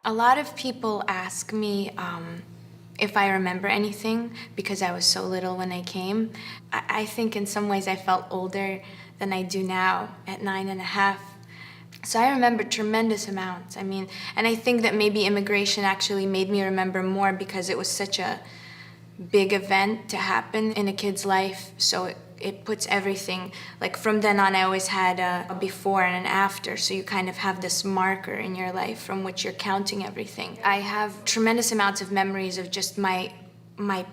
A lot of people ask me if I remember anything because I was so little when I came. I think in some ways I felt older than I do now at 9.5. So I remember tremendous amounts. And I think that maybe immigration actually made me remember more because it was such a big event to happen in a kid's life. So it puts everything, like from then on I always had a before and an after, so you kind of have this marker in your life from which you're counting everything. I have tremendous amounts of memories of just my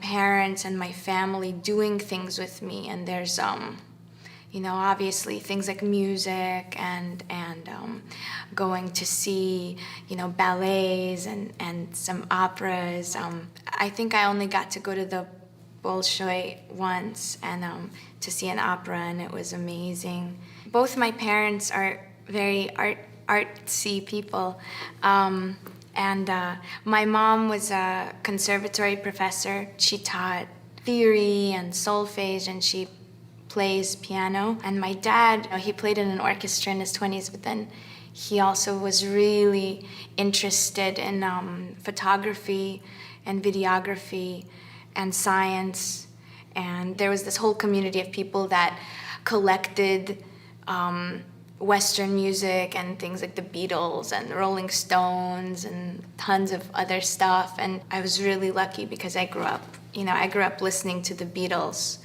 parents and my family doing things with me, and there's obviously things like music and going to see, ballets and some operas. I think I only got to go to the Bolshoi once and to see an opera, and it was amazing. Both my parents are very artsy people. And my mom was a conservatory professor. She taught theory and solfege, and she plays piano. And my dad, he played in an orchestra in his 20s, but then he also was really interested in photography and videography and science. And there was this whole community of people that collected Western music and things like the Beatles and the Rolling Stones and tons of other stuff. And I was really lucky because I grew up listening to the Beatles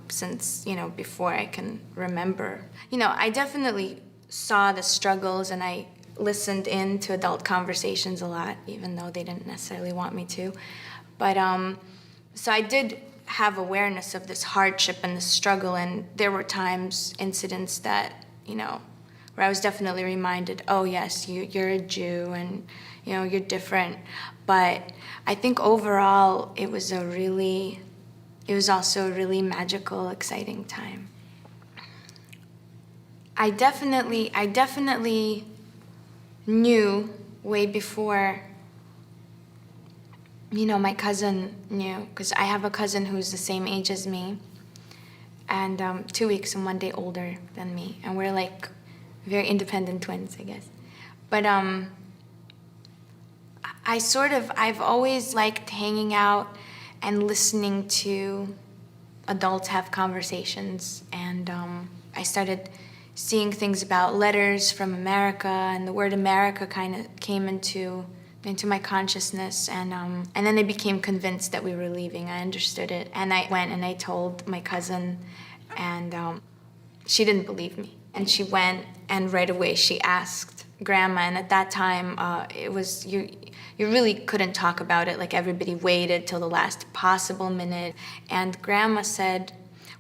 since, before I can remember. I definitely saw the struggles, and I listened in to adult conversations a lot, even though they didn't necessarily want me to. But so I did have awareness of this hardship and the struggle, and there were times, incidents that, where I was definitely reminded, oh yes, you're a Jew and, you're different. But I think overall it was also a really magical, exciting time. I definitely knew way before, my cousin knew, because I have a cousin who's the same age as me, and 2 weeks and 1 day older than me, and we're like very independent twins, I guess. But I've always liked hanging out and listening to adults have conversations, and I started seeing things about letters from America, and the word America kind of came into my consciousness, and then I became convinced that we were leaving. I understood it, and I went and I told my cousin, and she didn't believe me. And she went, and right away she asked Grandma, and at that time it was you really couldn't talk about it. Like, everybody waited till the last possible minute, and Grandma said,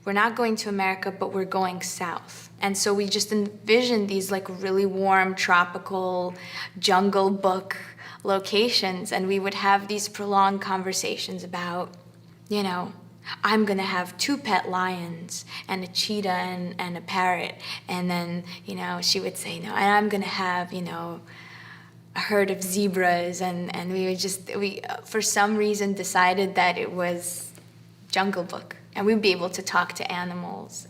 "We're not going to America, but we're going south." And so we just envisioned these like really warm, tropical, Jungle Book locations, and we would have these prolonged conversations about, I'm gonna have 2 pet lions and a cheetah and a parrot, and then, she would say, no, and I'm gonna have, a herd of zebras, and we for some reason decided that it was Jungle Book, and we'd be able to talk to animals.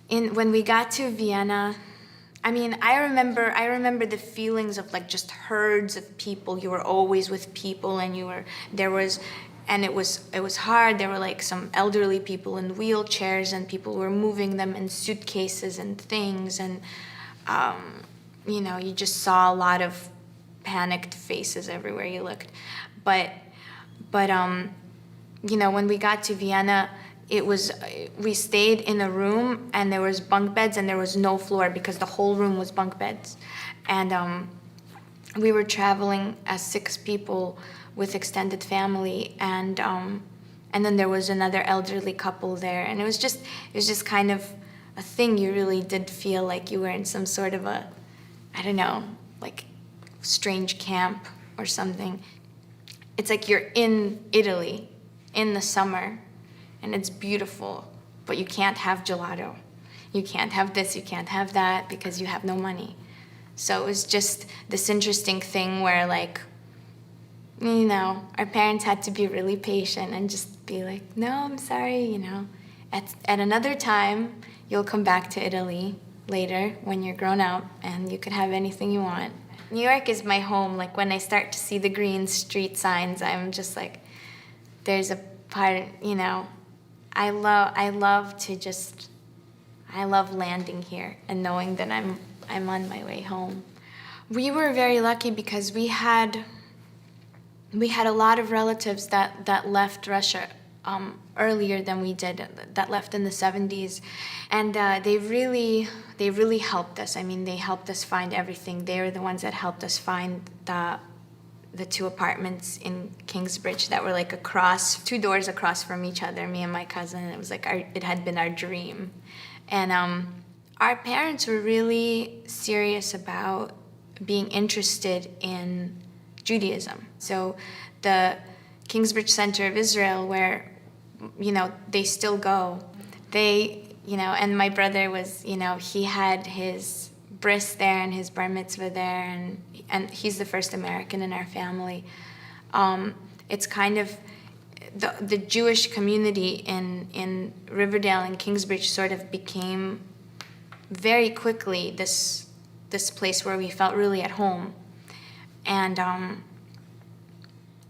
When we got to Vienna, I remember the feelings of like just herds of people. You were always with people, and it was hard. There were like some elderly people in wheelchairs, and people were moving them in suitcases and things, and you just saw a lot of panicked faces everywhere you looked. But when we got to Vienna, we stayed in a room, and there was bunk beds, and there was no floor because the whole room was bunk beds. And we were traveling as 6 people with extended family, and then there was another elderly couple there, and it was just kind of a thing. You really did feel like you were in some sort of a, I don't know, like strange camp or something. It's like you're in Italy in the summer, and it's beautiful, but you can't have gelato. You can't have this, you can't have that, because you have no money. So it was just this interesting thing where, like, our parents had to be really patient and just be like, no, I'm sorry, At another time, you'll come back to Italy later when you're grown up, and you could have anything you want. New York is my home. Like when I start to see the green street signs, I'm just like, there's a part, I love landing here and knowing that I'm on my way home. We were very lucky because we had a lot of relatives that left Russia earlier than we did, that left in the 70s, and they really helped us. I mean, they helped us find everything. They were the ones that helped us find the 2 apartments in Kingsbridge that were like across, 2 doors across from each other, me and my cousin. It was like it had been our dream. And our parents were really serious about being interested in Judaism. So the Kingsbridge Center of Israel, where, they still go, and my brother was, he had his bris there and his bar mitzvah there, and he's the first American in our family. It's kind of the Jewish community in Riverdale and Kingsbridge sort of became very quickly this place where we felt really at home. And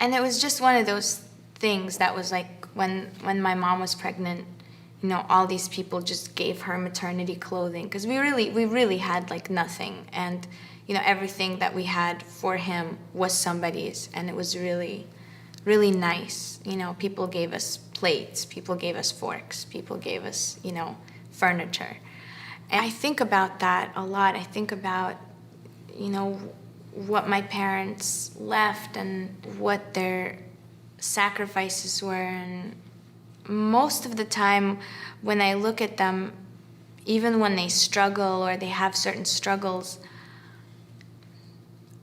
it was just one of those things that was like when my mom was pregnant, all these people just gave her maternity clothing, because we really had like nothing, and everything that we had for him was somebody's, and it was really, really nice. People gave us plates, people gave us forks, people gave us furniture. And I think about that a lot. I think about what my parents left and what their sacrifices were, and most of the time when I look at them, even when they struggle or they have certain struggles,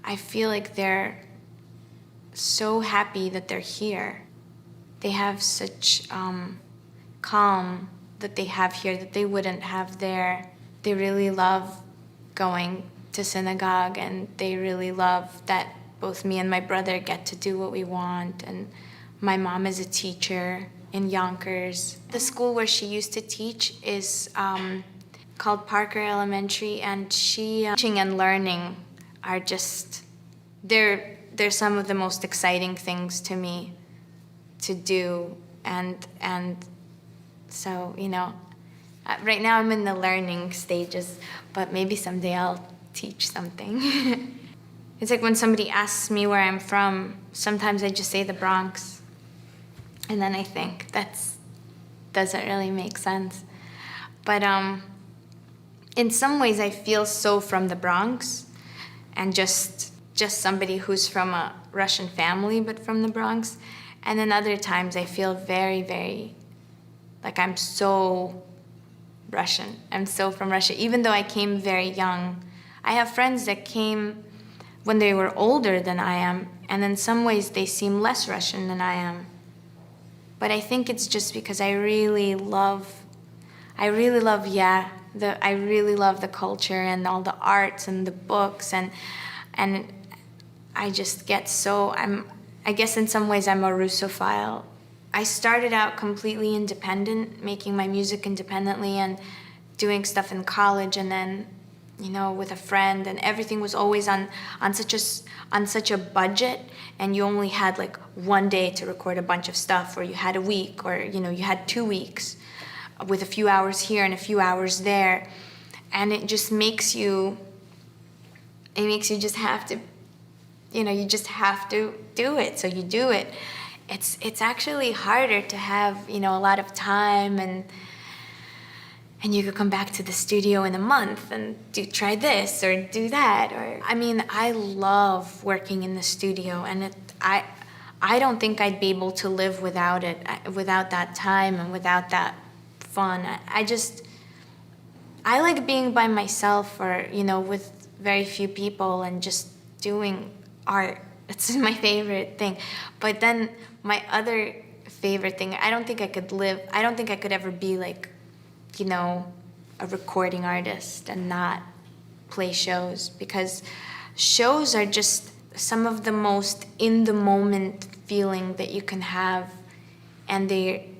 I feel like they're so happy that they're here. They have such calm that they have here that they wouldn't have there. They really love going to synagogue, and they really love that both me and my brother get to do what we want. And my mom is a teacher in Yonkers. The school where she used to teach is called Parker Elementary, and teaching and learning are just, they're some of the most exciting things to me to do. And so, right now I'm in the learning stages, but maybe someday I'll teach something. It's like when somebody asks me where I'm from, sometimes I just say the Bronx. And then I think that doesn't really make sense. But in some ways I feel so from the Bronx, and just somebody who's from a Russian family but from the Bronx. And then other times I feel very, very, like I'm so Russian. I'm so from Russia, even though I came very young. I have friends that came when they were older than I am, and in some ways they seem less Russian than I am. But I think it's just because I really love I really love the culture and all the arts and the books, and I just get so, I guess in some ways I'm a Russophile. I started out completely independent, making my music independently and doing stuff in college, and then, with a friend, and everything was always on such a budget, and you only had like one day to record a bunch of stuff, or you had a week, or you had 2 weeks with a few hours here and a few hours there, and it just makes you just have to, you just have to do it. So you do it. It's actually harder to have, a lot of time, and you could come back to the studio in a month and try this or do that. Or I love working in the studio, and I don't think I'd be able to live without it, without that time and without that fun. I like being by myself, or with very few people, and just doing art. It's my favorite thing. But then my other favorite thing, I don't think I could ever be like, a recording artist and not play shows, because shows are just some of the most in the moment feeling that you can have, and they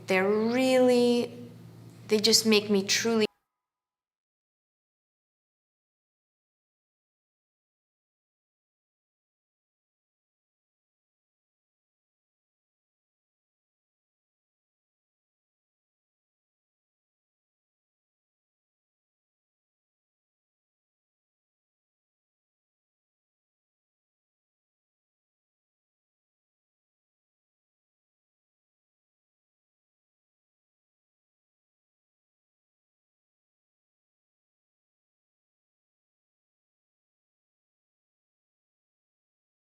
just make me truly